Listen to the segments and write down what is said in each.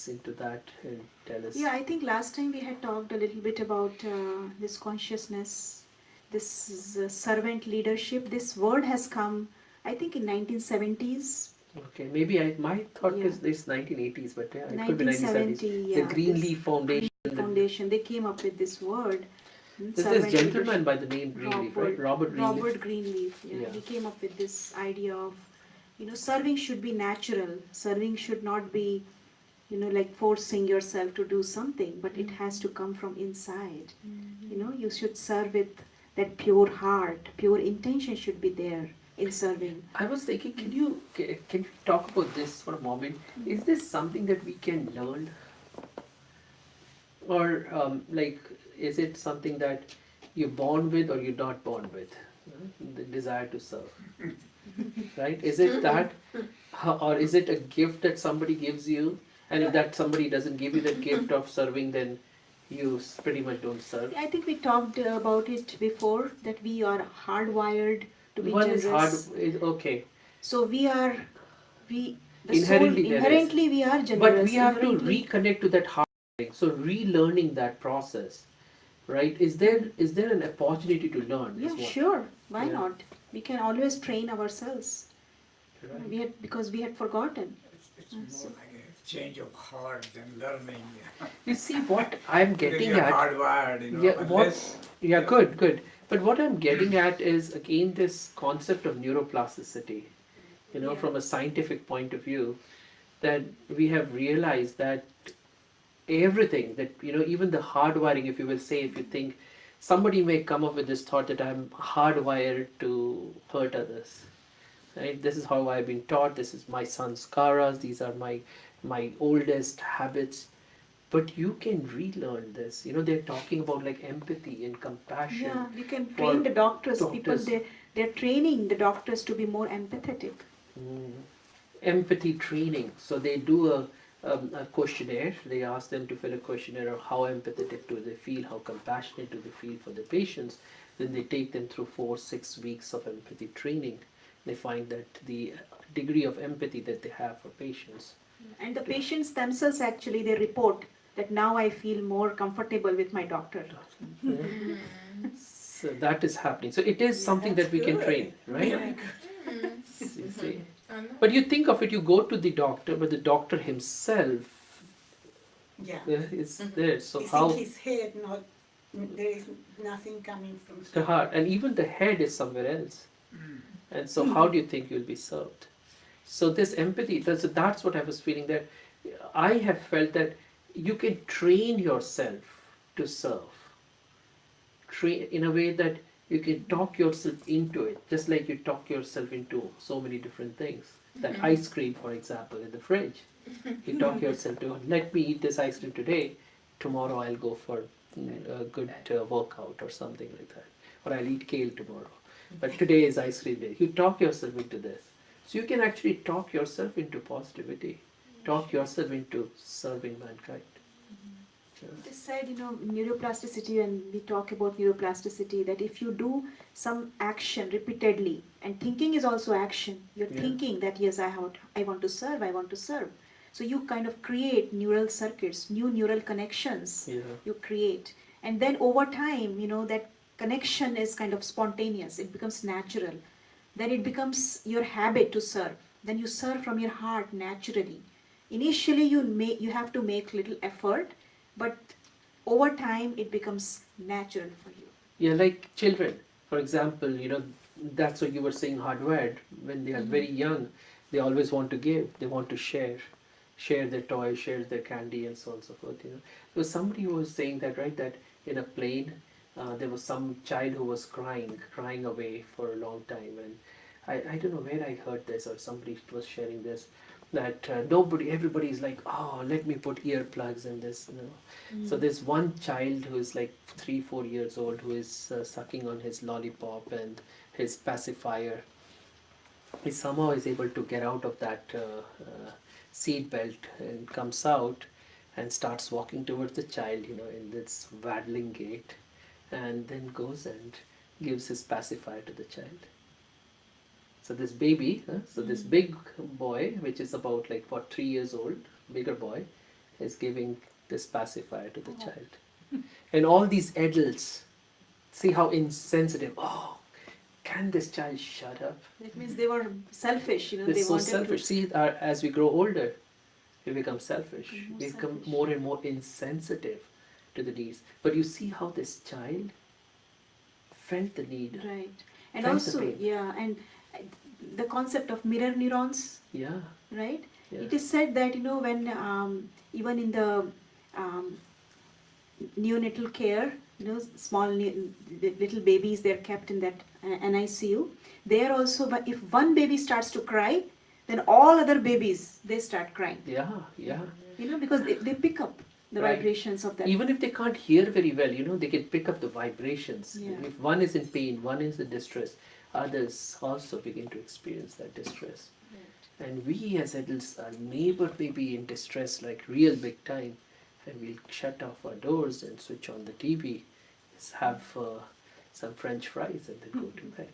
into that and tell us. Yeah, I think last time we had talked a little bit about this consciousness, this is, servant leadership. This word has come, I think, in 1970s. Okay, maybe my thought Yeah, is this 1980s, but yeah, it could be 1970s. 1970. The Yeah, this Greenleaf Foundation. Greenleaf Foundation. They came up with this word, There's this servant gentleman leadership. by the name Greenleaf, right? Robert Robert Greenleaf. Robert Greenleaf. Yeah, Yeah. he came up with this idea of, serving should be natural. Serving should not be, like forcing yourself to do something, but it has to come from inside. You should serve with that pure heart, pure intention should be there in serving. I was thinking, can you talk about this for a moment? Is this something that we can learn, or like, is it something that you're born with or you're not born with? The desire to serve, right? Is it that, or is it a gift that somebody gives you? And if that somebody doesn't give you that gift of serving, then you pretty much don't serve. I think we talked about it before that we are hardwired to be One is hard, generous. is okay. So we the soul Inherently there is. inherently we are But we generous. have to Inherently, reconnect to that hard thing. So relearning that process, right? Is there an opportunity to learn? Is yeah, what? sure. Why Yeah. not? We can always train ourselves. Right. Because we had forgotten. It's more like a change of heart than learning. You see what I'm Because getting you're at? hardwired, Yeah. What? unless Yeah. Good. Good. But what I'm getting at is again this concept of neuroplasticity. Yeah. From a scientific point of view, that we have realized that everything that even the hardwiring, if you will say, if you think somebody may come up with this thought that I'm hardwired to hurt others, right? This is how I've been taught, this is my sanskaras, these are my oldest habits. But you can relearn this. They're talking about like empathy and compassion. Yeah, we can For train the doctors. People, doctors. they're training the doctors to be more empathetic. Mm. Empathy training. So they do a questionnaire. They ask them to fill a questionnaire of how empathetic do they feel, how compassionate do they feel for the patients. Then they take them through 4-6 weeks of empathy training. They find that the degree of empathy that they have for patients. And the patients themselves actually they report that now I feel more comfortable with my doctor. Yeah. So that is happening. So it is something that we can train, right? You see. But you think of it, you go to the doctor, but the doctor himself Yeah. is there. So It's how in his head, not there is nothing coming from the heart, and even the head is somewhere else. And so how do you think you'll be served? So this empathy, that's what I was feeling, that I have felt that you can train yourself to serve. Train in a way that you can talk yourself into it, just like you talk yourself into so many different things. That ice cream, for example, in the fridge. You talk yourself to, let me eat this ice cream today, tomorrow I'll go for a good workout or something like that. Or I'll eat kale tomorrow. But today is ice cream day. You talk yourself into this. So you can actually talk yourself into positivity, talk yourself into serving mankind. Yeah. It is said, neuroplasticity, and we talk about neuroplasticity, that if you do some action repeatedly, and thinking is also action, you're Yeah. thinking that yes, I want to serve, I want to serve. So you kind of create neural circuits, new neural connections Yeah. you create. And then over time, that connection is kind of spontaneous, it becomes natural. Then it becomes your habit to serve. Then you serve from your heart naturally. Initially, you have to make little effort, but over time it becomes natural for you. Yeah, like children, for example, that's what you were saying, hardwired. When they are very young, they always want to give, they want to share their toys, share their candy, and so on and so forth. There was somebody who was saying that, right, that in a plane, there was some child who was crying away for a long time, and I don't know where I heard this, or somebody was sharing this, that everybody is like, oh, let me put earplugs in this. So there's one child who is like 3-4 years old who is sucking on his lollipop and his pacifier. He somehow is able to get out of that seat belt and comes out and starts walking towards the child, in this waddling gait, and then goes and gives his pacifier to the child. So this baby, so this big boy, which is about like what 3 years old, bigger boy, is giving this pacifier to the Oh. child. And all these adults, see how insensitive. Oh, can this child shut up? That means they were selfish, you know, They're they so wanted selfish. to See, as we grow older, we become selfish. Become more We become selfish. more and more insensitive to the needs. But you see how this child felt the need. right. And Felt the also, pain. yeah, and uh, the concept of mirror neurons, Yeah, right? yeah. It is said that, you know, when even in the um, neonatal care, you know, small little babies, they're kept in that NICU. There also, but if one baby starts to cry, then all other babies, they start crying, Yeah, yeah. you know, because they pick up the Right. vibrations of that. Even if they can't hear very well, they can pick up the vibrations. Yeah. If one is in pain, one is in distress, others also begin to experience that distress. And we as adults, our neighbor may be in distress like real big time, and we'll shut off our doors and switch on the TV, have some French fries, and then go to bed.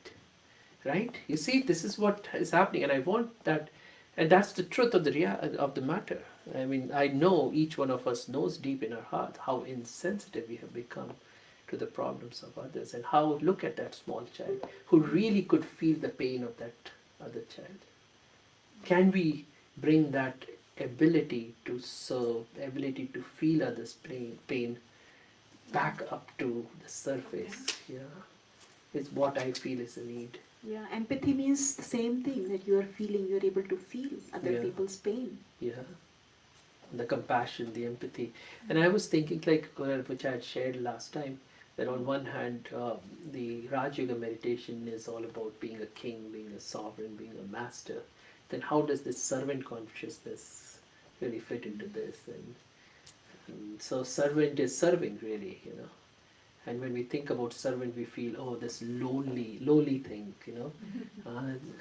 Right? You see, this is what is happening, and I want that, and that's the truth of the matter. I mean, I know each one of us knows deep in our heart how insensitive we have become to the problems of others, and how look at that small child who really could feel the pain of that other child. Can we bring that ability to serve, ability to feel others' pain back up to the surface? Yeah, is what I feel is a need. Yeah, empathy means the same thing, that you are feeling, you're able to feel other Yeah. people's pain. Yeah, the compassion, the empathy. And I was thinking, like, which I had shared last time, that on one hand, the Raj Yoga meditation is all about being a king, being a sovereign, being a master. Then how does this servant consciousness really fit into this? And so servant is serving, really. And when we think about servant, we feel, oh, this lowly thing.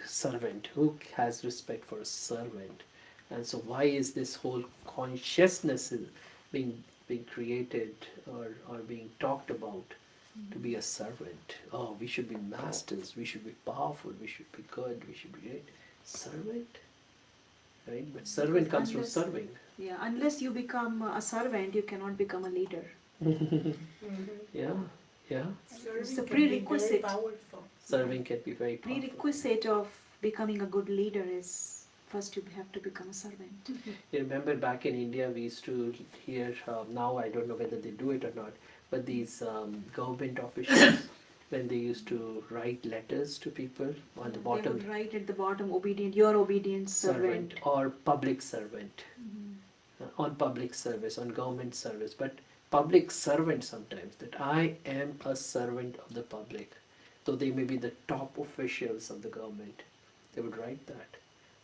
Servant. Who has respect for a servant? And so, why is this whole consciousness being created or being talked about to be a servant? Oh, we should be masters. We should be powerful. We should be good. We should be great. Servant, right? But servant comes from Unless- serving. Yeah, unless you become a servant, you cannot become a leader. Yeah, yeah. It's a Serving can be very prerequisite. powerful. Serving can be very powerful. Prerequisite of becoming a good leader is first you have to become a servant. You remember back in India, we used to hear, now I don't know whether they do it or not, but these government officials, when they used to write letters to people on the They bottom, would write at the bottom, obedient, your obedient servant. or public servant, Mhm. on public service, on government service, but public servant sometimes, that I am a servant of the public. So they may be the top officials of the government. They would write that.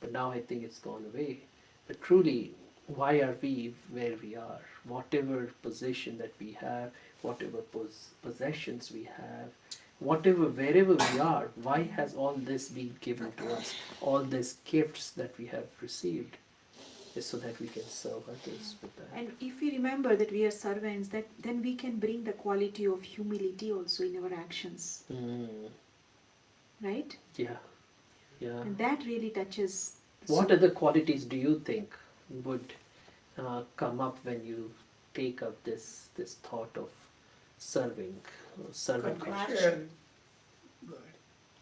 But now I think it's gone away. But truly, why are we where we are? Whatever position that we have, whatever possessions we have, wherever we are, why has all this been given to us? All these gifts that we have received is so that we can serve others with that. And if we remember that we are servants, that then we can bring the quality of humility also in our actions, Mm, right? yeah, yeah. And that really touches. What other qualities do you think would come up when you take up this thought of serving, servant consciousness? Compassion, Good.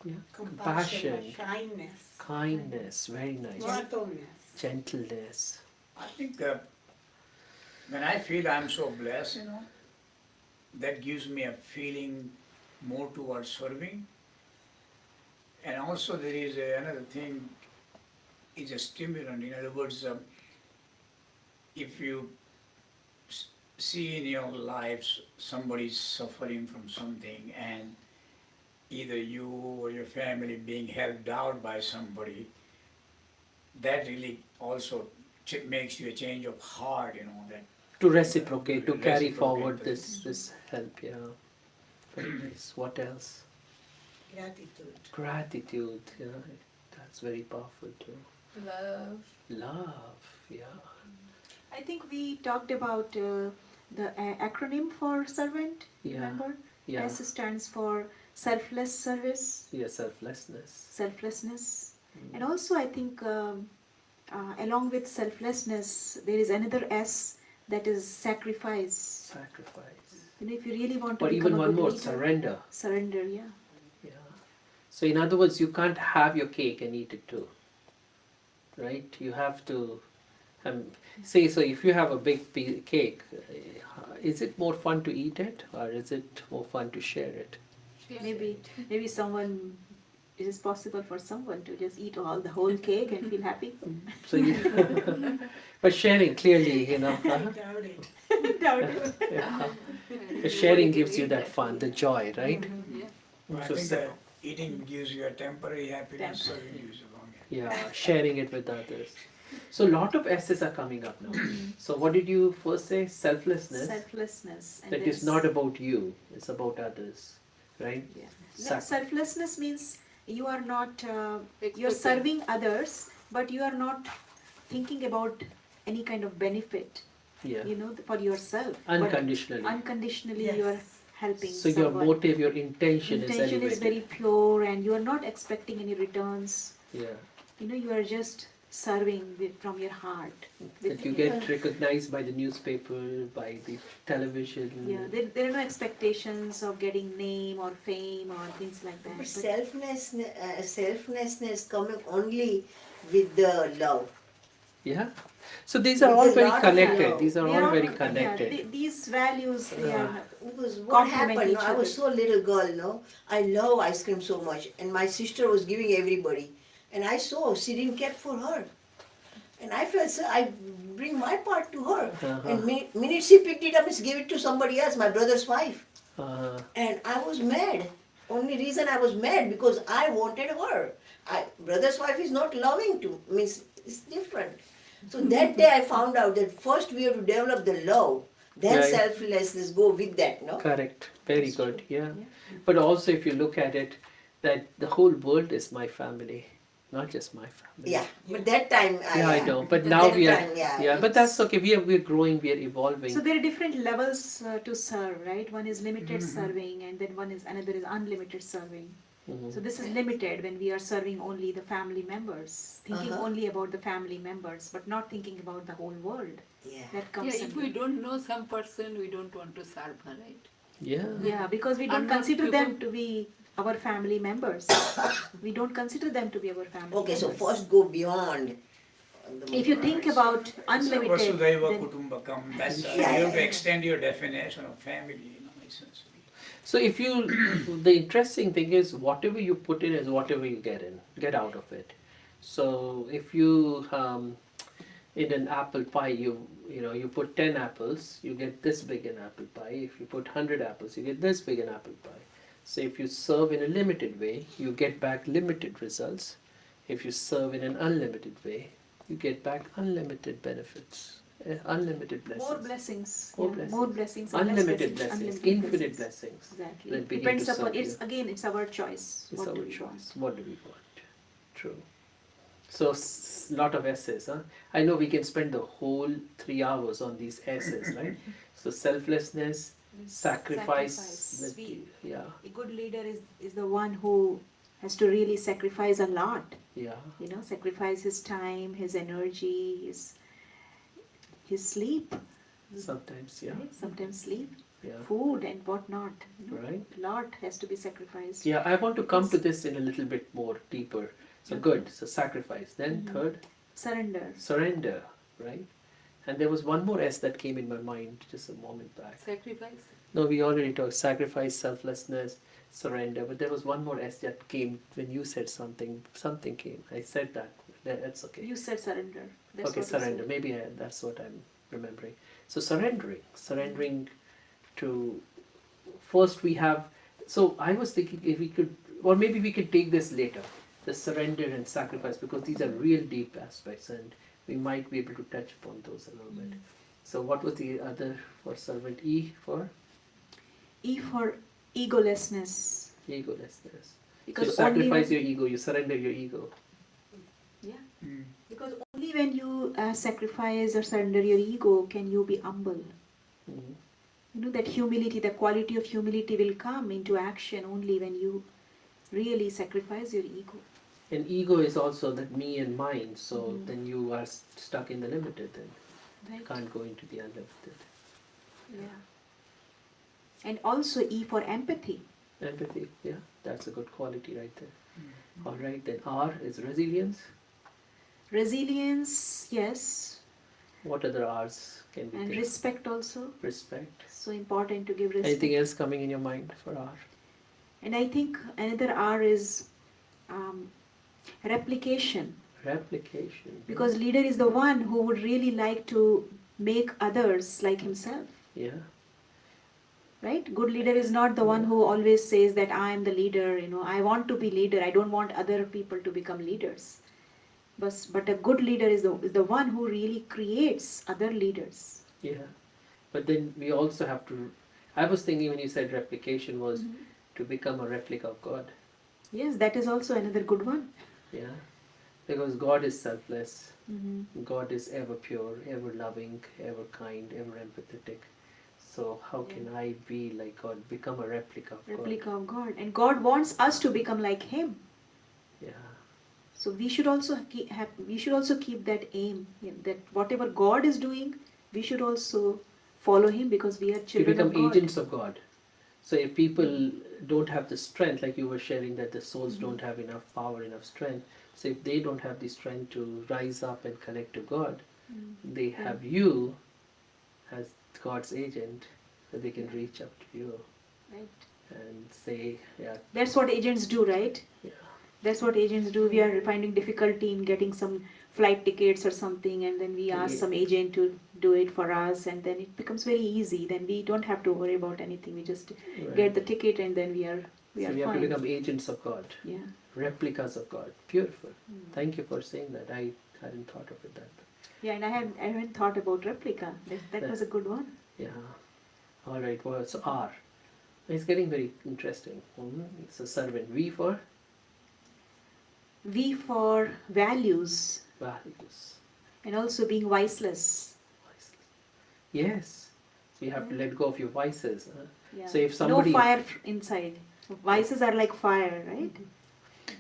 Yeah. compassion, kindness, Kindness, very nice. gentleness. Gentleness. I think when I feel I'm so blessed, that gives me a feeling more towards serving. And also there is another thing, is a stimulant. In other words, if you see in your lives somebody suffering from something, and either you or your family being helped out by somebody, that really also makes you a change of heart, that To reciprocate, to carry Reciprocate forward the- this help, yeah. Very nice. What else? Gratitude. Gratitude, yeah. That's very powerful too. Love. Love, yeah. I think we talked about the acronym for servant. Yeah. Remember? Yeah. S stands for selfless service, Yeah, selflessness. selflessness. And also, I think along with selflessness, there is another S that is sacrifice. Sacrifice. You know, if you really want to Or become even a one good more, leader, surrender. surrender, yeah. Yeah. So in other words, you can't have your cake and eat it too, right? You have to say, so if you have a big cake, is it more fun to eat it or is it more fun to share it? Maybe someone, it is possible for someone to just eat all the whole cake and feel happy. So you, but sharing clearly, you know, I doubt it. Doubt it. yeah. The sharing gives you that fun, the joy, right? Well, I So think sa- that eating gives you a temporary happiness, serving gives you long happiness. yeah, sharing it with others. So a lot of S's are coming up now. So what did you first say? Selflessness. Selflessness. And That is there's- not about you, it's about others, right? Yeah. Sac- Selflessness means you are not, you're Expecting. serving others, but you are not thinking about any kind of benefit, Yeah. you know, for yourself. But Unconditionally. unconditionally, Yes. you are helping So your someone. motive, your intention is Intention elevated. is very pure, and you are not expecting any returns. Yeah. You know, you are just serving from your heart. That you get recognized by the newspaper, by the television. Yeah, there are no expectations of getting name or fame or things like that. But But selflessness coming only with the love. Yeah. So these are With all a very lot of connected. love. These are they all are very all- connected. Yeah, these values, they Yeah. are. Because what Complement happened, each I was other. so little girl, no? I love ice cream so much, and my sister was giving everybody, and I saw she didn't care for her, and I felt so. I bring my part to her, Uh-huh. and minute she picked it up and gave it to somebody else, my brother's wife, Uh, and I was mad. Only reason I was mad because I wanted her. Brother's wife is not loving to means it's different. So that day I found out that first we have to develop the love, then Right. selflessness go with that, no? correct. Very That's good. true. Yeah. Yeah. But also, if you look at it, that the whole world is my family, not just my family. Yeah, but that time Yeah, I know. But now that we are. time, yeah, Yeah, but that's okay. We're growing. We're evolving. So there are different levels to serve, right? One is limited serving, and then another is unlimited serving. Mhm. So this is limited when we are serving only the family members, thinking Uh-huh. only about the family members, but not thinking about the whole world. yeah. That comes Yeah, if under. we don't know some person, we don't want to serve her, right? Yeah. Yeah, because we don't Unknown consider them people. to be our family members. We don't consider them to be our family Okay, so members. first go beyond. If you think about unlimited, Vasudhaiva then Kutumbakam, that's, Yeah, you have yeah, to yeah. extend your definition of family, you know, essentially. So if you, the interesting thing is whatever you put in is whatever you get out of it. So if you, in an apple pie, you put 10 apples, you get this big an apple pie. If you put 100 apples, you get this big an apple pie. So if you serve in a limited way, you get back limited results. If you serve in an unlimited way, you get back unlimited benefits, unlimited blessings. more blessings, More yeah, blessings. more blessings, or less Unlimited blessings, unlimited infinite blessings. Exactly. that begin Depends to upon serve it's you. again it's our choice. It's What our do we choice. want? What do we want? True. So lot of essays, huh? I know we can spend the whole 3 hours on these essays, right? So selflessness, sacrifice. Sacrifice. Yeah, A good leader is the one who has to really sacrifice a lot. yeah. You know, sacrifice his time, his energy, his sleep. Sometimes, yeah, Right? Sometimes sleep, yeah. food, and whatnot. You know, Right. a lot has to be sacrificed. Yeah, I want to come to this in a little bit more deeper. So Okay. good. So sacrifice. Then Mhm. third, Surrender. surrender, right? And there was one more S that came in my mind just a moment back. Sacrifice. No, we already talked sacrifice, selflessness, surrender. But there was one more S that came when you said something. Something came. I said that. That's okay. You said surrender. That's Okay, what you surrender. said. Maybe that's what I'm remembering. So surrendering to. First we have. So I was thinking if we could, or maybe we could take this later. The surrender and sacrifice, because these are real deep aspects, and we might be able to touch upon those a little bit. So what was the other for servant? E for E for egolessness. egolessness. So Because you sacrifice only your ego, you surrender your ego. because only when you sacrifice or surrender your ego can you be humble. Mhm. You know that humility, the quality of humility will come into action only when you really sacrifice your ego. And ego is also that me and mine, so Mhm. then you are stuck in the limited then. Right. Can't go into the unlimited. Yeah. And also E for empathy. Empathy, yeah, that's a good quality right there. All right, then R is resilience. Resilience, yes. What other R's can we And think? respect also. Respect. So important to give respect. Anything else coming in your mind for R? And I think another R is um, replication. Replication. Because leader is the one who would really like to make others like himself. Yeah. Right? Good leader is not the one who always says that I am the leader, I want to be leader, I don't want other people to become leaders. But a good leader is the one who really creates other leaders. Yeah. But then we also have to. I was thinking when you said replication was Mhm. to become a replica of God. Yes, that is also another good one. Yeah. Because God is selfless. Mhm. God is ever pure, ever loving, ever kind, ever empathetic. So how can I be like God? Become a replica of Replica of God. And God wants us to become like Him. God. Yeah. So we should also keep that aim, that whatever God is doing, we should also follow Him because we are To children become of God. agents of God. So if people don't have the strength, like you were sharing that the souls Mhm. don't have enough power, enough strength. So if they don't have the strength to rise up and connect to God, Mm. they have you as God's agent, so they can reach up to you Right. and say, yeah, That's what agents do, right? yeah, That's what agents do. We are finding difficulty in getting some flight tickets or something, and then we ask Yeah. some agent to do it for us, and then it becomes very easy. Then we don't have to worry about anything. We just right. get the ticket, and then we are So we have to fine. become agents of God, Yeah. replicas of God. Beautiful. Mm. Thank you for saying that. I hadn't thought of it that way. Yeah, and I haven't thought about replica. That was a good one. Yeah. All right. Well, so R. It's getting very interesting. It's a servant. V for V for values, values. and also being viceless. Vices. Yes. So you have to let go of your vices. Huh? Yeah. So if somebody, No fire inside. Vices are like fire, right?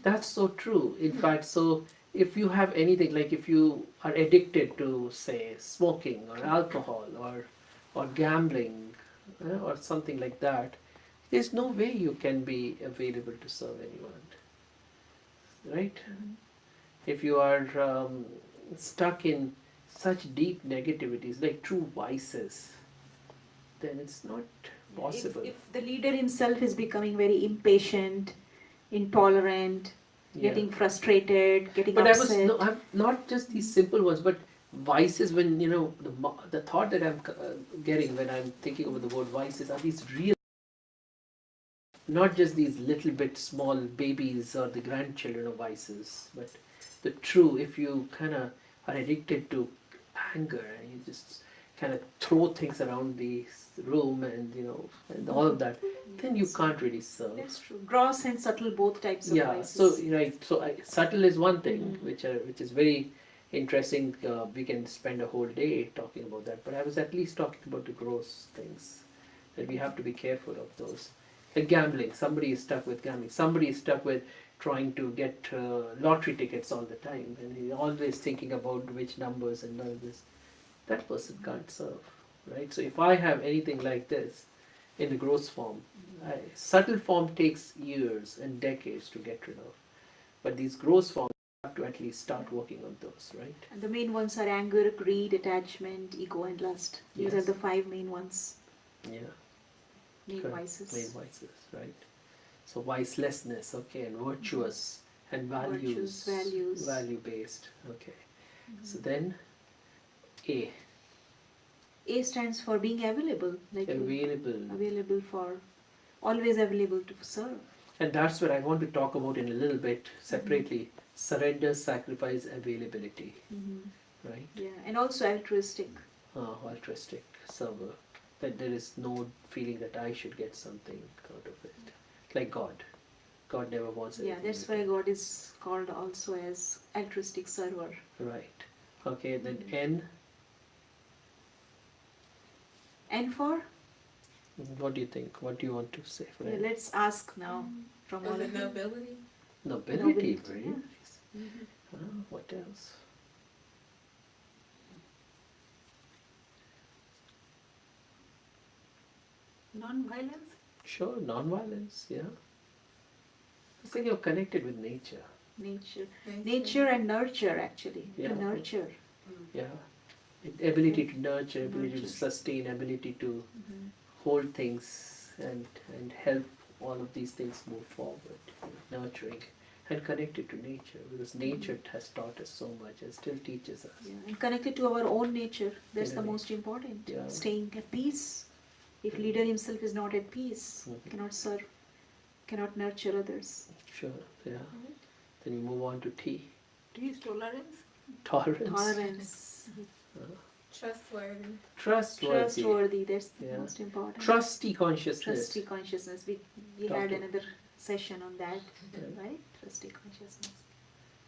that's so true. In fact, so if you have anything like if you are addicted to say smoking or alcohol or gambling or something like that, there's no way you can be available to serve anyone, right? If you are stuck in such deep negativities like true vices, then it's not possible. If the leader himself is becoming very impatient, intolerant, Yeah. getting frustrated, getting But upset. I'm not just these simple ones, but vices. When the thought that I'm getting when I'm thinking about the word vices are these real, not just these little bit small babies or the grandchildren of vices, but the true. If you kind of are addicted to anger and you just kind of throw things around the room and all of that, then you can't really serve. That's true. Gross and subtle, both types of Yeah, vices. so right, so subtle is one thing, Mhm. which is very interesting. We can spend a whole day talking about that, but I was at least talking about the gross things that we have to be careful of those. Like gambling, somebody is stuck with gambling. Somebody is stuck with trying to get lottery tickets all the time, and he's always thinking about which numbers and all this. That person can't serve, right? So if I have anything like this in the gross form, subtle form takes years and decades to get rid of, but these gross forms you have to at least start working on those, right? And the main ones are anger, greed, attachment, ego, and lust. These are Yes. the 5 main ones, Yeah, main correct. vices. Main vices, right? So vicelessness, okay, and virtuous and Virtues, values. value based, okay. So then A, A stands for being available, like available for, always available to serve. and that's what I want to talk about in a little bit separately. Surrender, sacrifice, availability, right? Yeah, and also altruistic. Altruistic server, that there is no feeling that I should get something out of it, like God never wants Yeah, anything that's in why return. God is called also as altruistic server. Right, okay, then N, And for, what do you think, what do you want to say for yeah, N? let's ask now from all Was of it you. nobility? Nobility, Nobility, very yeah. nice. What else? Non-violence? Sure, non-violence, yeah. It's like you're connected with nature. Nature and nurture, actually. Yeah. To nurture. Yeah. Ability to nurture, ability to Nurture. sustain, ability to Mhm. hold things and help all of these things move forward. Nurturing and connected to nature because nature has taught us so much and still teaches us. Yeah. And connected to our own nature. That's the Yeah. most important. Yeah. Staying at peace. If Yeah. leader himself is not at peace, Mhm. cannot serve, cannot nurture others. Sure, yeah. Then you move on to T. T is tolerance. Tolerance. Tolerance. Trustworthy. Trustworthy. Trustworthy, that's the Yeah. most important. Trusty consciousness. Trusty consciousness. We Talk had to- another session on that, Yeah. right? Trusty consciousness.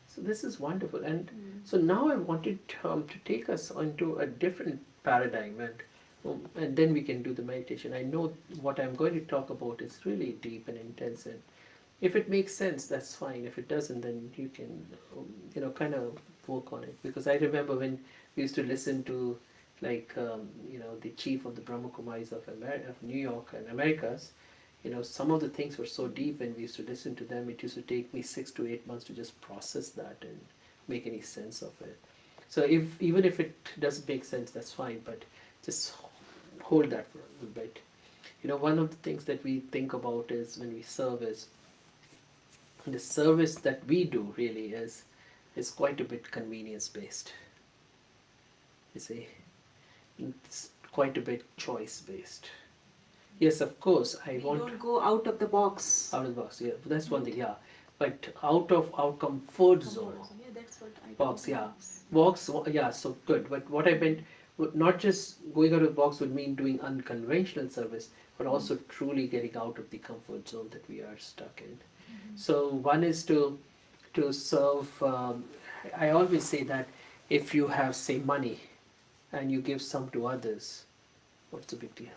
So this is wonderful. And Mm. so now I wanted to take us onto a different paradigm and then we can do the meditation. I know what I'm going to talk about is really deep and intense and if it makes sense, that's fine. If it doesn't, then you can, kind of work on it. Because I remember when we used to listen to, the chief of the Brahma Kumaris of New York and Americas, some of the things were so deep when we used to listen to them, it used to take me 6 to 8 months to just process that and make any sense of it. So even if it doesn't make sense, that's fine, but just hold that for a little bit. One of the things that we think about is when we serve is the service that we do really is quite a bit convenience based. You see, it's quite a bit choice based. Yes, of course, I We want don't go out of the box. out of the box. Yeah, that's one thing. Yeah, but out of our comfort zone. Yeah, that's what I Box, do. yeah. Box, yeah, so good. But what I meant, not just going out of the box would mean doing unconventional service, but also truly getting out of the comfort zone that we are stuck in. So one is to serve. I always say that if you have say money, and you give some to others, what's the big deal?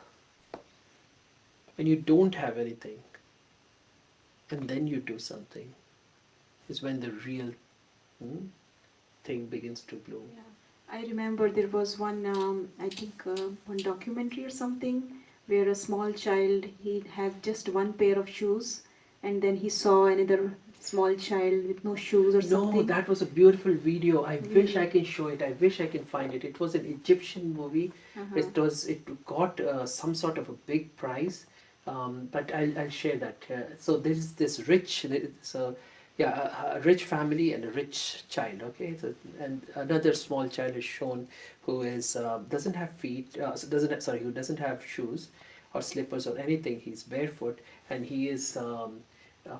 When you don't have anything, and then you do something, is when the real thing begins to bloom. Yeah. I remember there was one, I think, one documentary or something where a small child, he had just one pair of shoes, and then he saw another small child with no shoes or No, something. that was a beautiful video. I wish Really? I can show it. I wish I can find it. It was an Egyptian movie. Uh-huh. It got some sort of a big prize, but I'll share that. So there's this rich, a rich family and a rich child. Okay, so and another small child is shown who is doesn't have feet, who doesn't have shoes or slippers or anything. He's barefoot and he is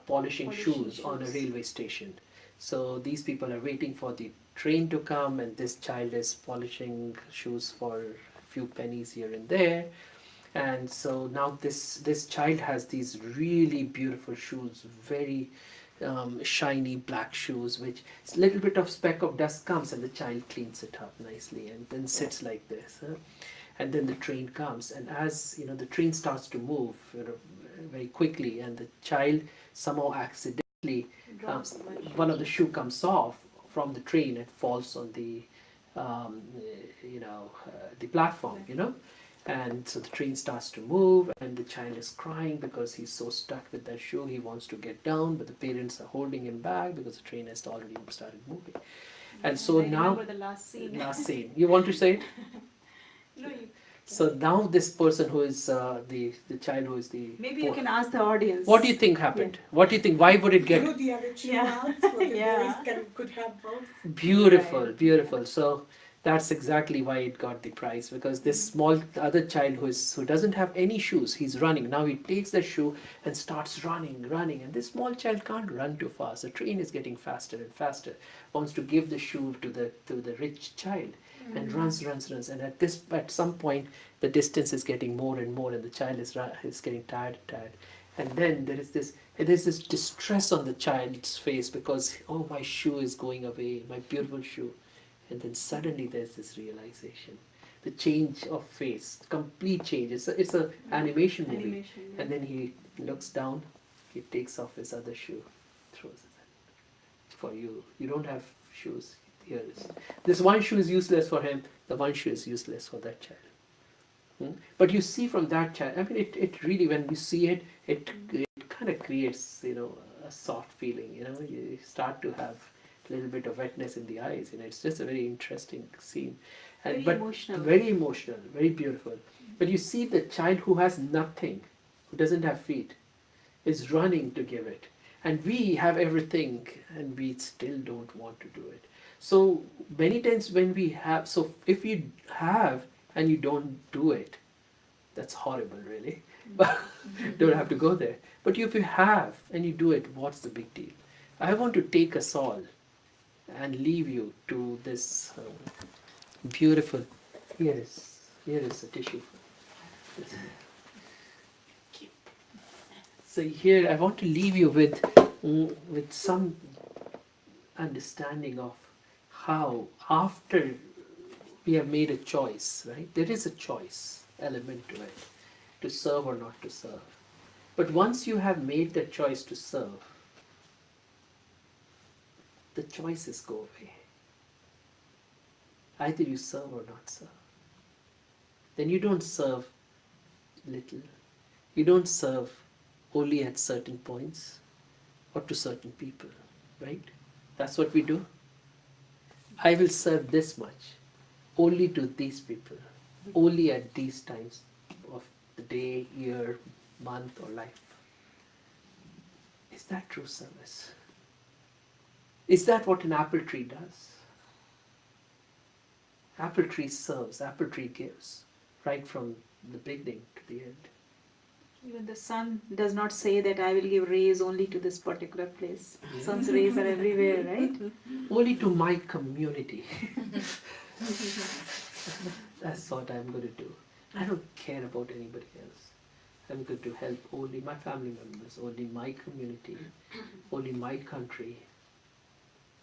polishing shoes on a railway station. So these people are waiting for the train to come, and this child is polishing shoes for a few pennies here and there. And so now this child has these really beautiful shoes, very shiny black shoes, which a little bit of speck of dust comes, and the child cleans it up nicely, and then sits like this. And then the train comes, and as the train starts to move very quickly, and the child somehow accidentally one of the shoe comes off from the train and falls on the the platform, and so the train starts to move and the child is crying because he's so stuck with that shoe. He wants to get down, but the parents are holding him back because the train has already started moving. And so I now remember the last scene. last scene, you want to say it? No, you, So now this person who is the child who is the maybe you can ask the audience. what do you think happened? What do you think? Why would it get Grew the other two Yeah. out so the Yeah. boys could have both. beautiful, Right. beautiful? So that's exactly why it got the prize, because this small other child who doesn't have any shoes, he's running. Now he takes the shoe and starts running, and this small child can't run too fast. The train is getting faster and faster. Wants to give the shoe to the rich child, and runs, and at some point the distance is getting more and more, and the child is getting tired, and then there's this distress on the child's face because, oh, my shoe is going away, my beautiful shoe. And then suddenly there's this realization, the change of face, complete change. It's a animation movie. Animation, yeah. And then he looks down, he takes off his other shoe, throws it for you. You don't have shoes. Here it is. This one shoe is useless for him. The one shoe is useless for that child. But you see from that child, I mean, it really, when you see it, it kind of creates, a soft feeling, you start to have a little bit of wetness in the eyes, it's just a very interesting scene. Very But emotional. very emotional, very beautiful. But you see the child who has nothing, who doesn't have feet, is running to give it. And we have everything and we still don't want to do it. So many times when we have, so if you have and you don't do it, that's horrible, really. But don't have to go there. But if you have and you do it, what's the big deal? I want to take us all and leave you to this beautiful. Here is a tissue. So here I want to leave you with some understanding of how after we have made a choice, right? There is a choice element to it, to serve or not to serve. But once you have made the choice to serve, the choices go away. Either you serve or not serve. Then you don't serve little. You don't serve only at certain points or to certain people, right? That's what we do. I will serve this much only to these people, only at these times of the day, year, month, or life. Is that true service? Is that what an apple tree does? Apple tree serves, apple tree gives, right from the beginning to the end. Even the sun does not say that I will give rays only to this particular place. Sun's rays are everywhere, right? Only to my community. That's what I'm going to do. I don't care about anybody else. I'm going to help only my family members, only my community, only my country.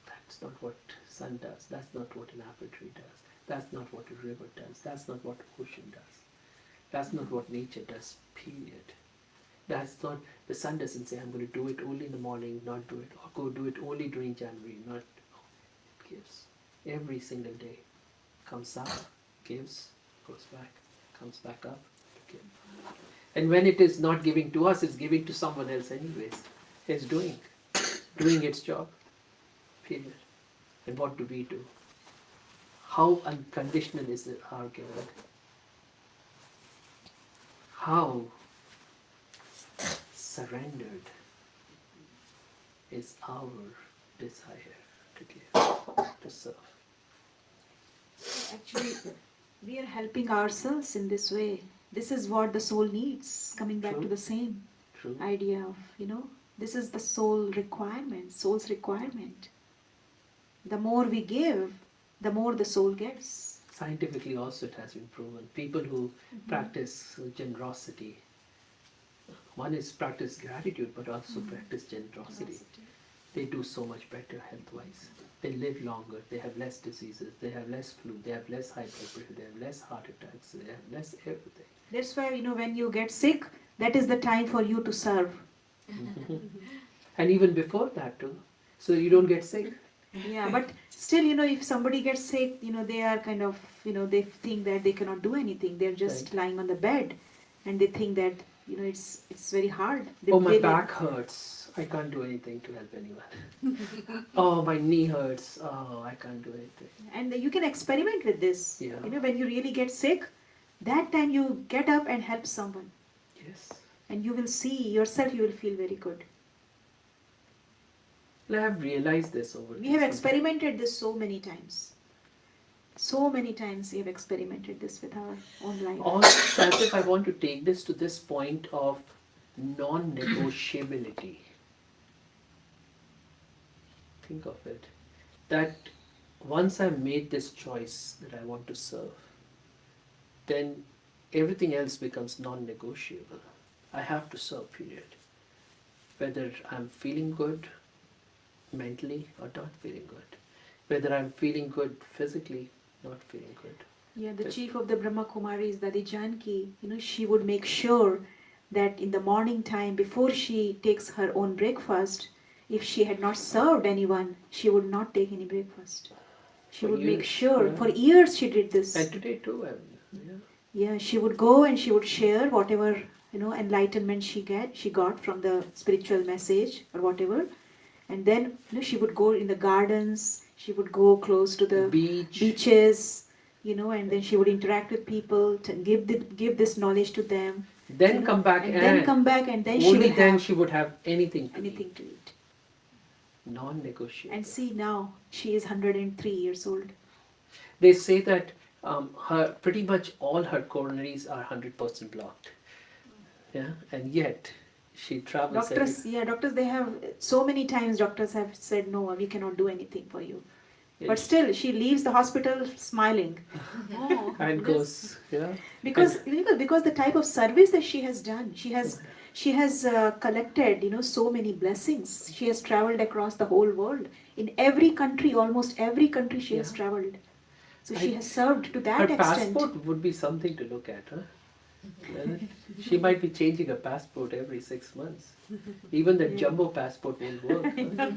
That's not what sun does. That's not what an apple tree does. That's not what a river does. That's not what ocean does. That's not what nature does, period. That's not, the sun doesn't say, I'm going to do it only in the morning, not do it, or go do it only during January, not, it gives. Every single day. Comes up, gives, goes back, comes back up, gives. And when it is not giving to us, it's giving to someone else anyways. It's doing its job, period. And what do we do? How unconditional is our giving? How surrendered is our desire to give, to serve? Actually, we are helping ourselves in this way. This is what the soul needs, coming back to True. the same True. idea of, this is the soul's requirement. The more we give, the more the soul gets. Scientifically also it has been proven. People who practice generosity, one is practice gratitude but also practice generosity. They do so much better health-wise. They live longer, they have less diseases, they have less flu, they have less high blood pressure, they have less heart attacks, they have less everything. That's why, when you get sick, that is the time for you to serve. And even before that too, so you don't get sick. Yeah, but still, if somebody gets sick, they are kind of, they think that they cannot do anything. They're just lying on the bed, and they think that, it's very hard. Oh, my back hurts. I can't do anything to help anyone. Oh, my knee hurts. Oh, I can't do anything. And you can experiment with this. Yeah. When you really get sick, that time you get up and help someone. Yes. And you will see yourself, you will feel very good. And I have realized this over We have experimented this so many times. So many times we have experimented this with our own life. Also, as if I want to take this to this point of non-negotiability. Think of it. That once I've made this choice that I want to serve, then everything else becomes non-negotiable. I have to serve, period. Whether I'm feeling good mentally or not feeling good. Whether I'm feeling good physically, not feeling good. Yeah, the chief of the Brahma Kumaris, Dadi Janki, she would make sure that in the morning time, before she takes her own breakfast, if she had not served anyone, she would not take any breakfast. She For would make years, sure. yeah. For years she did this. And today too, yeah. Yeah, she would go and she would share whatever, enlightenment she got from the spiritual message or whatever. And then, she would go in the gardens, she would go close to the Beach. beaches, and then she would interact with people to give this knowledge to them. Then come back and then come back and then she only will then have she would have anything to anything eat. to eat. Non-negotiable. And see now, she is 103 years old. They say that her pretty much all her coronaries are 100% blocked. Yeah, and yet she travels. Doctors, they have so many times doctors have said, no, we cannot do anything for you. Yeah, But still, she leaves the hospital smiling. Oh, and this- goes. Yeah. Because the type of service that she has done, she has collected, so many blessings. She has traveled across the whole world. In every country, almost every country she has Yeah. traveled. So I- she has served to that Her extent. passport would be something to look at, huh? She might be changing her passport every 6 months. Even the Yeah. jumbo passport won't work. Huh?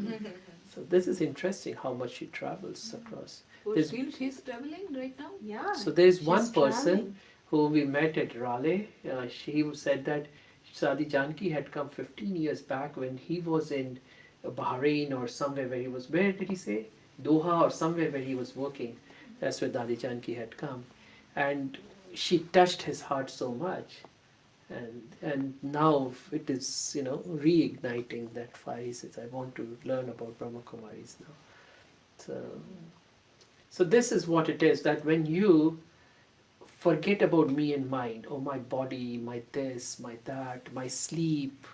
So this is interesting how much she travels across. Oh, There's- still she's traveling right now? Yeah. So there is she's one person traveling. who we met at Raleigh. She said that Sadi Janki had come 15 years back when he was in Bahrain or somewhere where he was. Where did he say? Doha or somewhere where he was working. That's where Dadi Janki had come, and she touched his heart so much, and now it is reigniting that fire. He says, "I want to learn about Brahma Kumaris now." So this is what it is, that when you forget about me and mine, oh my body, my this, my that, my sleep,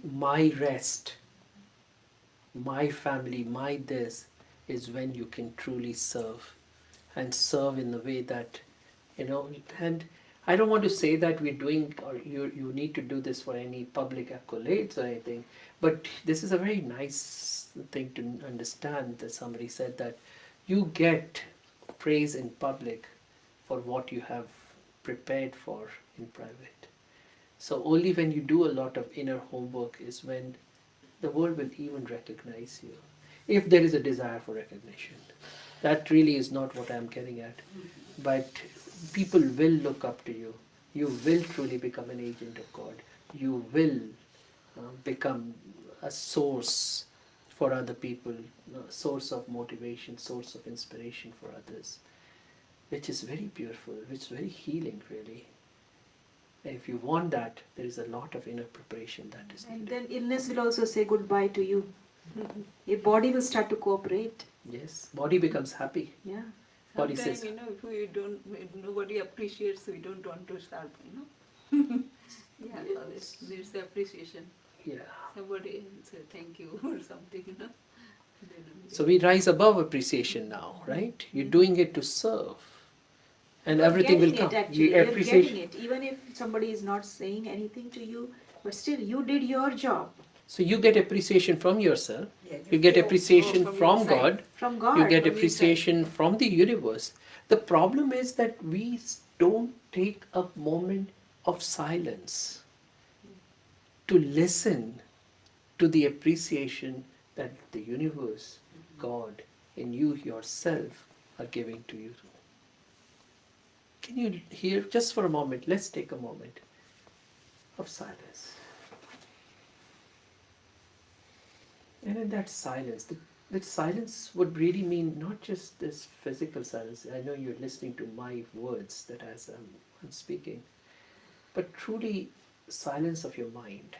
my rest, my family, my this, is when you can truly serve, and serve in the way that, and I don't want to say that we're doing, or you need to do this for any public accolades or anything, but this is a very nice thing to understand, that somebody said that you get praise in public for what you have prepared for in private. So only when you do a lot of inner homework is when the world will even recognize you, if there is a desire for recognition. That really is not what I'm getting at. But people will look up to you. You will truly become an agent of God. You will become a source for other people, a source of motivation, source of inspiration for others, which is very beautiful, which is very healing, really. And if you want that, there is a lot of inner preparation that is And needed. then illness will also say goodbye to you. Your body will start to cooperate. Yes, body becomes happy. Yeah. Body Sometimes, says, if we don't, nobody appreciates, we don't want to serve, Yeah, there's the appreciation. yeah. Somebody say thank you or something, Then So we rise above appreciation now, right? You're doing it to serve. And You're everything will getting come. it, actually. You You're appreciation. getting it. Even if somebody is not saying anything to you, but still you did your job. So you get appreciation from yourself. Yeah, You get feel- appreciation from from inside. God. From God. You get from appreciation from the universe. The problem is that we don't take a moment of silence to listen to the appreciation that the universe, God, and you yourself are giving to you. Can you hear just for a moment? Let's take a moment of silence. And in that silence, that silence would really mean not just this physical silence. I know you're listening to my words that as I'm speaking, but truly silence of your mind.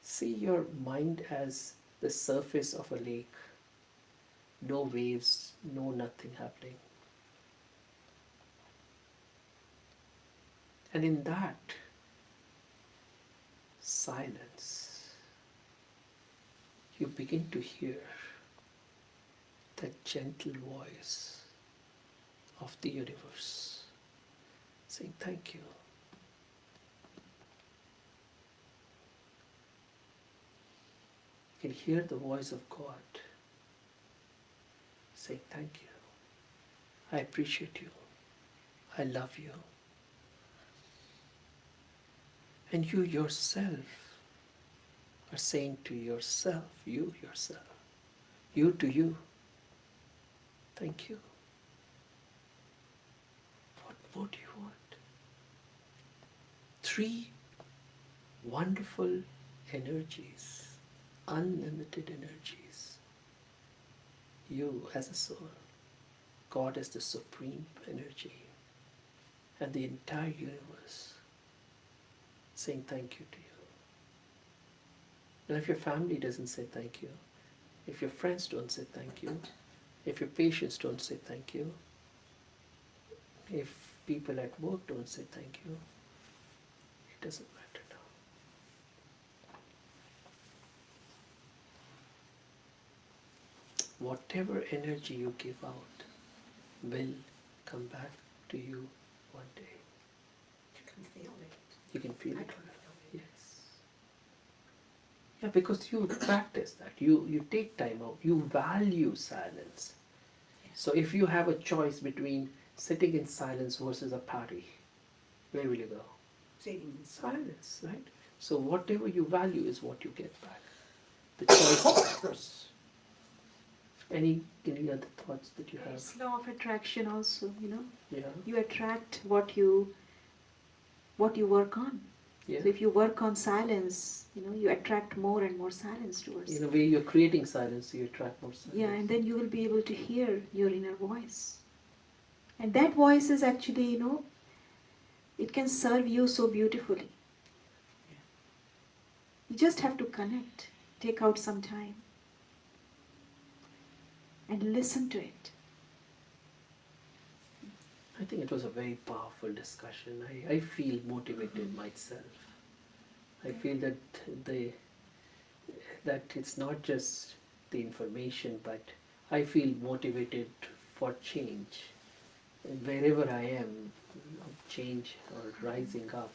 See your mind as the surface of a lake. No waves, no nothing happening. And in that silence, you begin to hear that gentle voice of the universe saying, "Thank you." You can hear the voice of God saying, "Thank you. I appreciate you. I love you." And you yourself are saying to yourself, you to you, "Thank you." What do you want? 3 wonderful energies, unlimited energies. You as a soul, God as the supreme energy, and the entire universe saying thank you to you. And if your family doesn't say thank you, if your friends don't say thank you, if your patients don't say thank you, if people at work don't say thank you, it doesn't matter now. Whatever energy you give out will come back to you one day. You can feel it. You can feel I it. can feel it. Yes. Yeah, because you practice that. You take time out. You value silence. So if you have a choice between sitting in silence versus a party, where will you go? Sitting in Silence, right? So whatever you value is what you get back. The choice is yours. Any other thoughts that you have? It's law of attraction also, Yeah. You attract what you work on. Yeah. So if you work on silence, you attract more and more silence towards In a you. way, you're creating silence, so you attract more silence. Yeah, and then you will be able to hear your inner voice. And that voice is actually, it can serve you so beautifully. You just have to connect, take out some time, and listen to it. I think it was a very powerful discussion. I feel motivated myself. I feel that that it's not just the information, but I feel motivated for change. And wherever I am, change or rising up,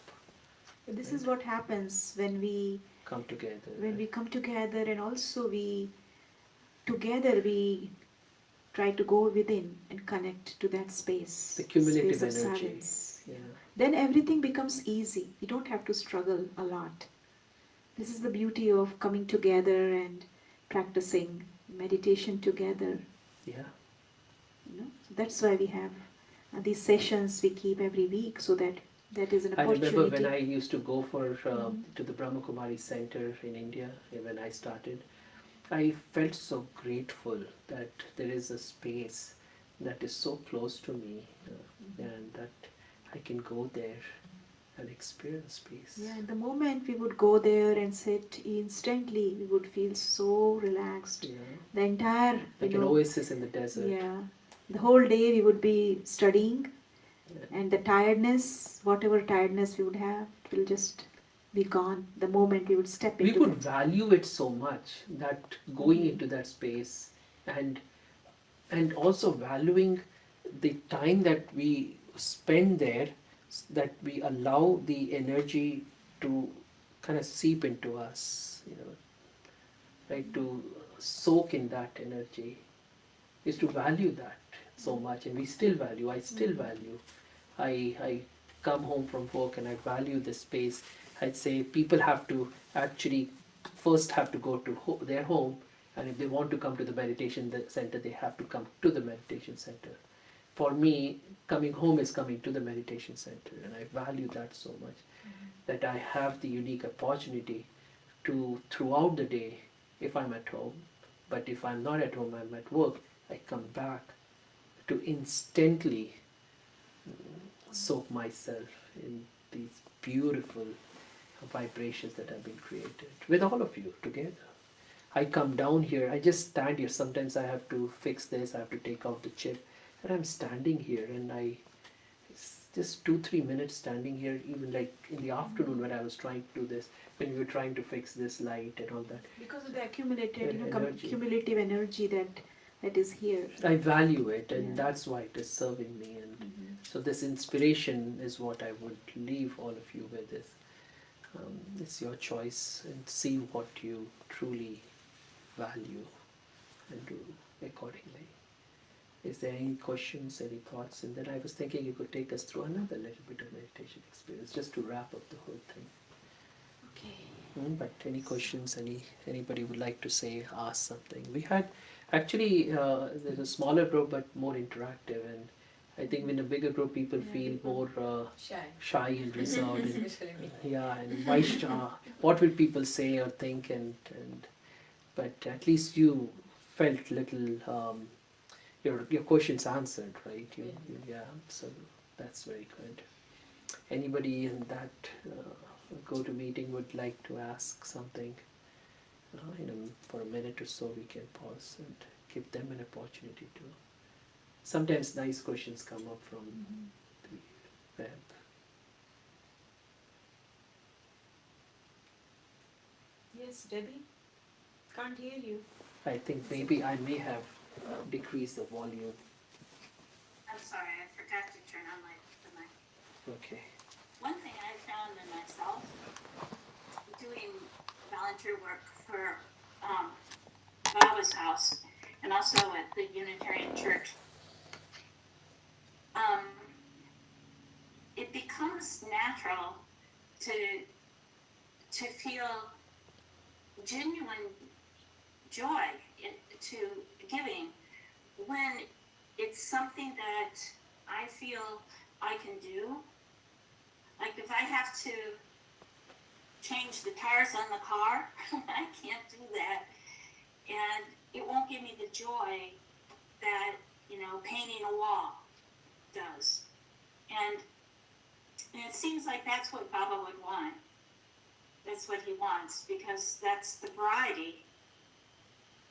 This is what happens when we come together. come together, and also we try to go within and connect to that space. The cumulative space of energy. silence. Yeah. Then everything becomes easy. You don't have to struggle a lot. This is the beauty of coming together and practicing meditation together. Yeah. So that's why we have these sessions we keep every week, so that is an I opportunity. remember when I used to go for Mhm. to the Brahma Kumari Center in India when I started. I felt so grateful that there is a space that is so close to me and that I can go there and experience peace. Yeah, and the moment we would go there and sit, instantly we would feel so relaxed. Yeah. The entire, Like an oasis in the desert. yeah, the whole day we would be studying, Yeah. and the tiredness, whatever tiredness we would have, it will just be gone the moment we would step We into could that. value it so much that going into that space and also valuing the time that we spend there, that we allow the energy to kind of seep into us, right, to soak in that energy, is to value that so much. And we still value, I still value. I come home from work and I value this space. I'd say people have to actually first have to go to their home, and if they want to come to the meditation center, they have to come to the meditation center. For me, coming home is coming to the meditation center, and I value that so much, that I have the unique opportunity to, throughout the day, if I'm at home, but if I'm not at home, I'm at work, I come back to instantly soak myself in these beautiful vibrations that have been created with all of you together. I come down here, I just stand here. Sometimes I have to fix this, I have to take out the chip, and I'm standing here, and it's just 2-3 minutes standing here, even like in the afternoon when I was trying to do this, when we were trying to fix this light and all that. Because of the accumulated, Energy. cumulative energy that is here. I value it, and Yeah. that's why it is serving me. And so this inspiration is what I would leave all of you with. It's your choice, and see what you truly value and do accordingly. Is there any questions, any thoughts? And then I was thinking you could take us through another little bit of meditation experience, just to wrap up the whole thing. Okay. But any questions? Anybody would like to say, ask something? We had actually there's a smaller group but more interactive, and I think in a bigger group, people feel more shy and reserved. And, Especially me. yeah, and why what will people say or think? And but at least you felt little your questions answered, right? Yeah. So that's very good. Anybody in that go-to meeting would like to ask something? For a minute or so, we can pause and give them an opportunity to. Sometimes nice questions come up from the web. Yes, Debbie? Can't hear you. I think maybe I may have decreased the volume. I'm sorry, I forgot to turn on the mic. Okay. One thing I found in myself doing volunteer work for Baba's house and also at the Unitarian Church, it becomes natural to feel genuine joy to giving when it's something that I feel I can do. Like if I have to change the tires on the car, I can't do that. And it won't give me the joy that, painting a wall does. And it seems like that's what Baba would want. That's what he wants, because that's the variety,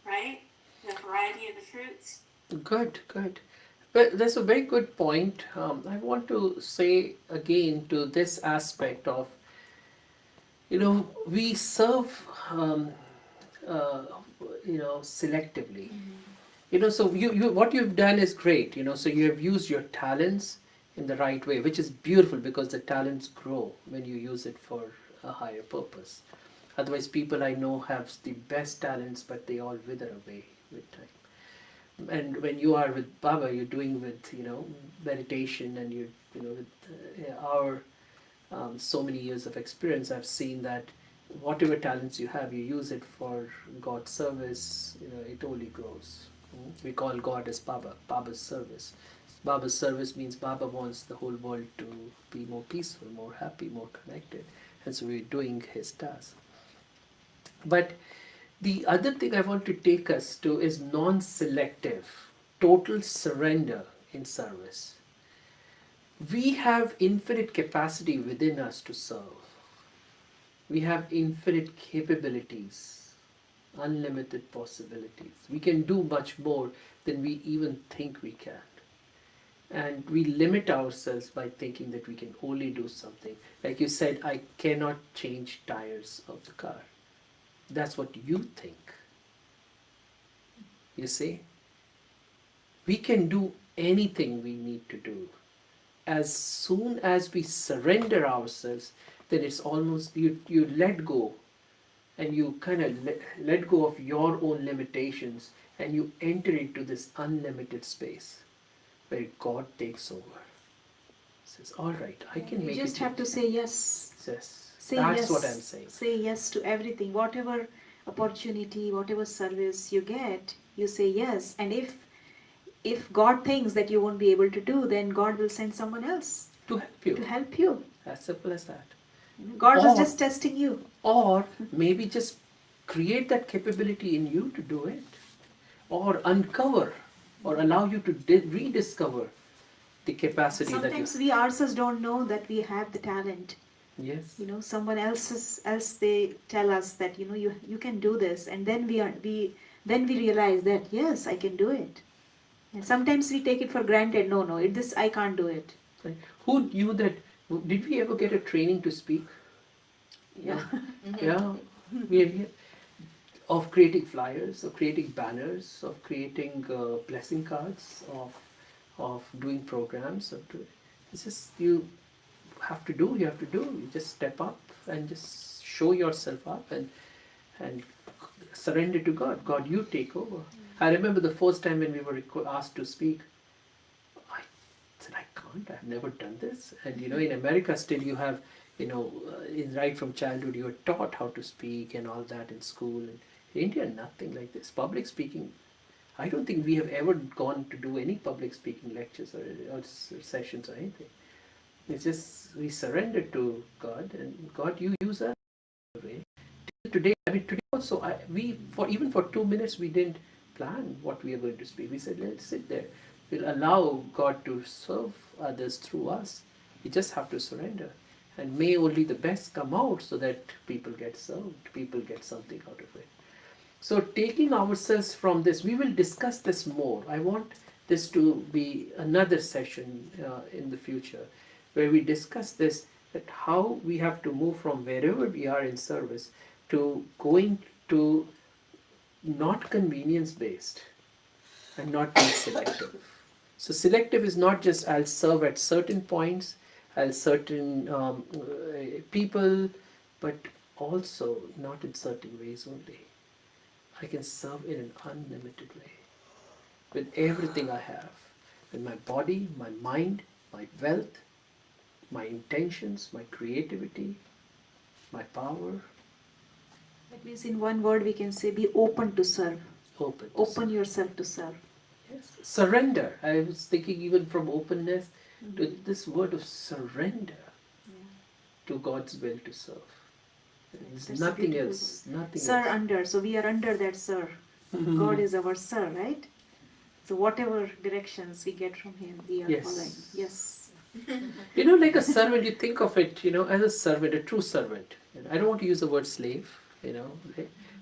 right? The variety of the fruits. Good, good. But that's a very good point. I want to say again to this aspect of, we serve, selectively. So you what you've done is great. So you have used your talents in the right way, which is beautiful because the talents grow when you use it for a higher purpose. Otherwise, people I know have the best talents, but they all wither away with time. And when you are with Baba, you're doing with meditation, and with our so many years of experience, I've seen that whatever talents you have, you use it for God's service. It only grows. We call God as Baba, Baba's service. Baba's service means Baba wants the whole world to be more peaceful, more happy, more connected, and so we're doing His task. But the other thing I want to take us to is non-selective, total surrender in service. We have infinite capacity within us to serve. We have infinite capabilities, unlimited possibilities. We can do much more than we even think we can. And we limit ourselves by thinking that we can only do something. Like you said, I cannot change tires of the car. That's what you think. You see? We can do anything we need to do. As soon as we surrender ourselves, then it's almost, you let go, and you kind of let go of your own limitations, and you enter into this unlimited space where God takes over. Says, all right, I can make it. You just have to say yes. Yes. Say That's yes. what I'm saying. Say yes to everything. Whatever opportunity, whatever service you get, you say yes. And if God thinks that you won't be able to do, then God will send someone else To help you. to help you. As simple as that. God was Or- just testing you. Or maybe just create that capability in you to do it. Or uncover or allow you to rediscover the capacity Sometimes that we ourselves don't know that we have the talent. you. Yes. Someone else they tell us that you can do this, and then we realize that yes, I can do it. And sometimes we take it for granted. No, this I can't do it. Right. Who knew that? Did we ever get a training to speak? Yeah. Yeah. We of creating flyers, of creating banners, of creating blessing cards, of doing programs. It's just you have to do. You have to do. You just step up and just show yourself up and surrender to God. God, you take over. I remember the first time when we were asked to speak, I said, I can't. I've never done this. And in America, still you have, right from childhood, you are taught how to speak and all that in school. And in India, nothing like this. Public speaking, I don't think we have ever gone to do any public speaking lectures or sessions or anything. It's just we surrender to God, and God, you use us in a way. Today, I mean, today also, we for even for 2 minutes we didn't plan what we are going to speak. We said, let's sit there. We'll allow God to serve others through us. We just have to surrender, and may only the best come out so that people get served, people get something out of it. So, taking ourselves from this, we will discuss this more. I want this to be another session in the future where we discuss this, that how we have to move from wherever we are in service to going to not convenience based and not being selective. So, selective is not just I'll serve at certain points, I'll certain people, but also not in certain ways only. I can serve in an unlimited way with everything I have, with my body, my mind, my wealth, my intentions, my creativity, my power. That means in one word we can say be open to serve. Open. Open yourself to serve. Yes. Surrender. I was thinking even from openness to this word of surrender to God's will to serve. There's That's a nothing beautiful else. Nothing Sir else. under. So we are under that sir. God is our sir, right? So whatever directions we get from him, we are Yes. following. Yes. You know, like a servant, you think of it, as a servant, a true servant. I don't want to use the word slave,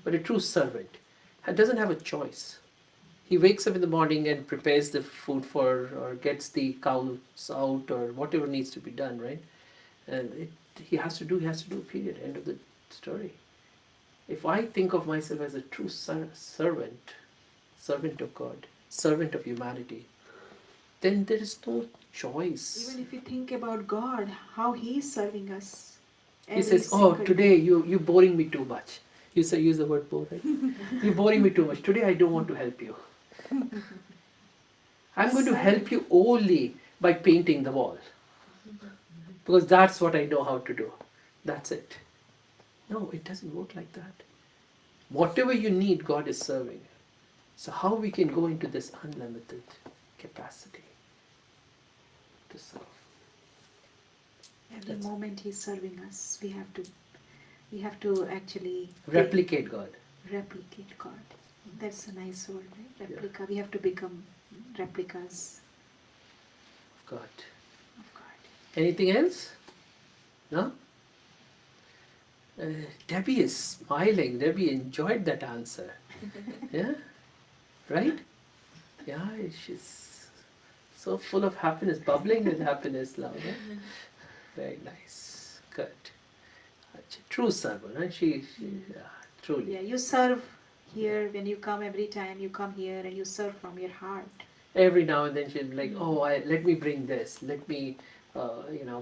but a true servant doesn't have a choice. He wakes up in the morning and prepares the food or gets the cows out or whatever needs to be done, right? And he has to do, period. End of the story. If I think of myself as a true servant of God, servant of humanity, then there is no choice. Even if you think about God, how he is serving us. He says, "Oh, today you boring me too much." You say use the word bore, right? You're boring me too much. Today I don't want to help you. I'm going to help you only by painting the wall. Because that's what I know how to do. That's it. No, it doesn't work like that. Whatever you need, God is serving. So how we can go into this unlimited capacity to serve? Every moment he's serving us, we have to actually Replicate God. replicate God. That's a nice word, right? Replica. We have to become replicas God. of God. Anything else? No? Debbie is smiling. Debbie enjoyed that answer. Yeah? Right? Yeah, she's so full of happiness, bubbling with happiness now. Yeah? Very nice. Good. True servant, right? She truly. Yeah, you serve here when you come every time you come here and you serve from your heart. Every now and then she'll be like, "Oh, let me bring this. Let me,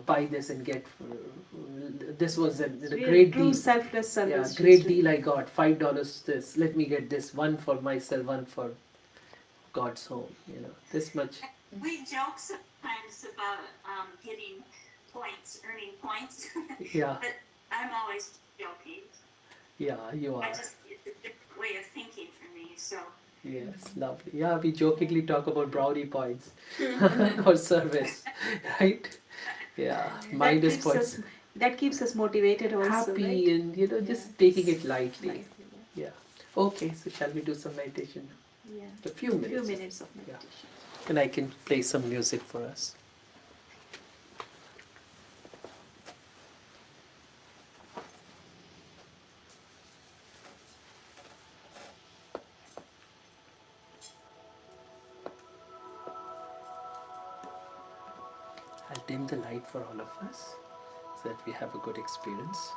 buy this and get. This was a Real, great true deal. selfless Yeah, service. great deal I got. $5 this. Let me get this. One for myself, one for God's home. This much. We joke sometimes about getting points, earning points, Yeah, but I'm always joking. yeah, you I are. just, it's a different way of thinking for me, so. Yes, lovely. Yeah, we jokingly talk about brownie points or service, right? Yeah, mine is points. That keeps us motivated also, Happy right? and just Yeah. taking it lightly. Lightly, Yeah. Okay, so shall we do some meditation? yeah. A few A minutes. few minutes of meditation. And I can play some music for us. I'll dim the light for all of us so that we have a good experience.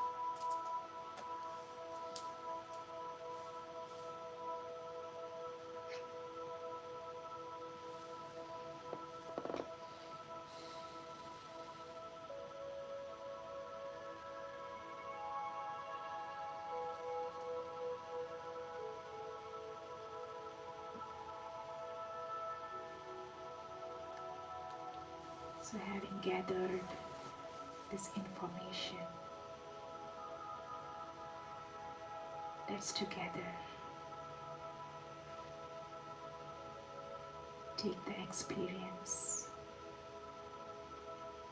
So having gathered this information, let's together take the experience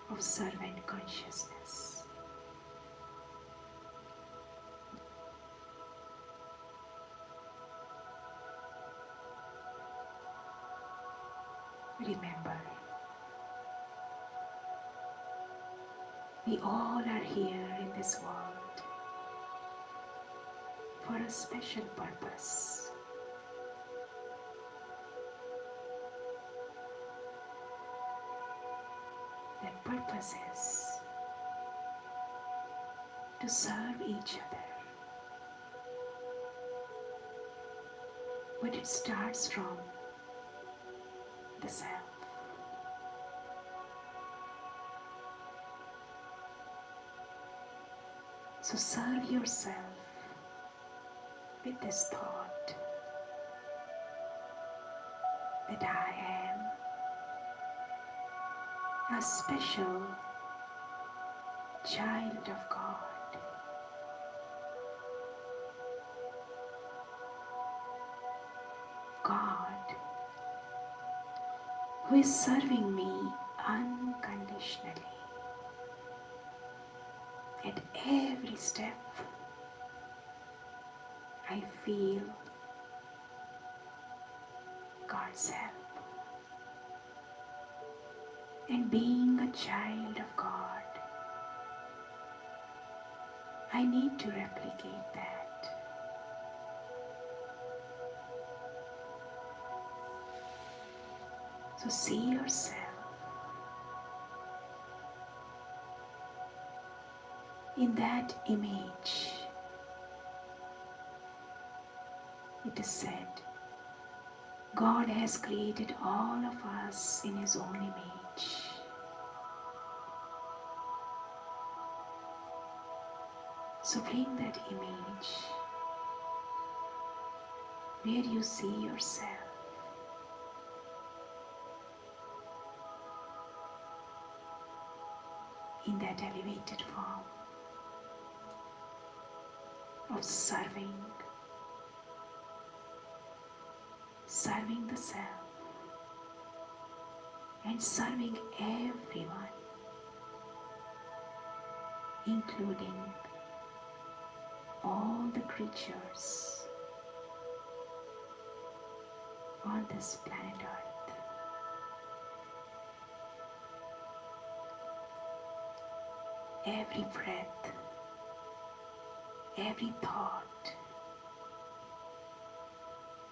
of servant consciousness. Remember, we all are here in this world for a special purpose. That purpose is to serve each other. But it starts from the self. So serve yourself with this thought that I am a special child of God. God who is serving me unconditionally at every step. I feel God's help. And being a child of God, I need to replicate that. So see yourself in that image. It is said, God has created all of us in His own image. So bring that image where you see yourself. In that elevated form of serving the self and serving everyone, including all the creatures on this planet Earth. Every breath, every thought,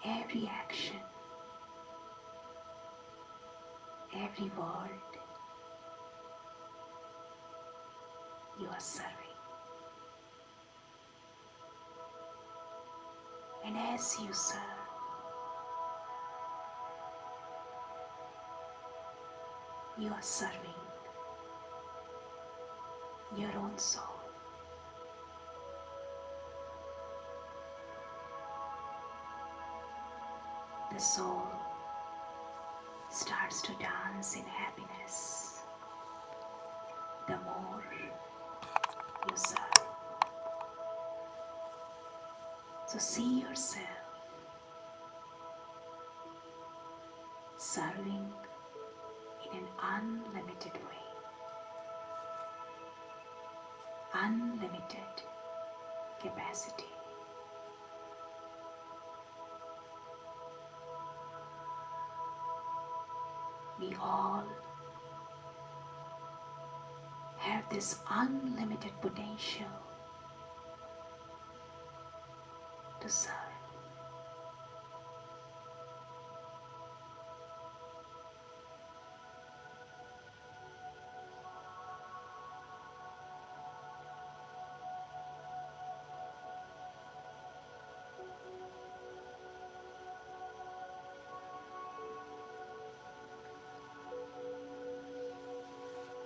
every action, every word, you are serving. And as you serve, you are serving your own soul. The soul starts to dance in happiness the more you serve. So see yourself serving in an unlimited way, unlimited capacity. We all have this unlimited potential to serve.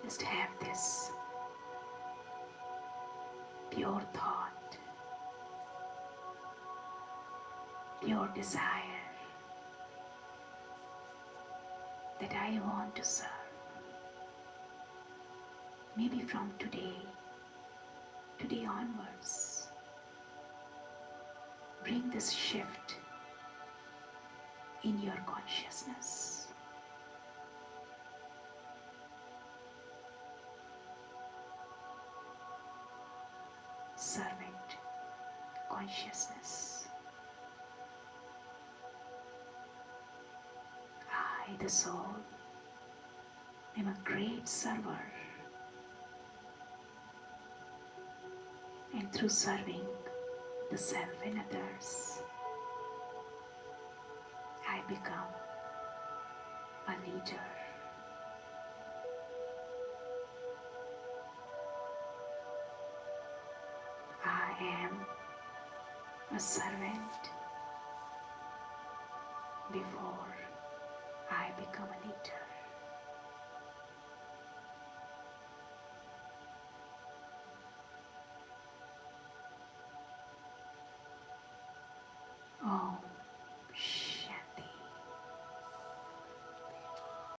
Just have this pure thought, pure desire that I want to serve. Maybe from today onwards, bring this shift in your consciousness. servant consciousness. I, the soul, am a great server, and through serving the self and others, I become a leader. I am a servant before I become a leader.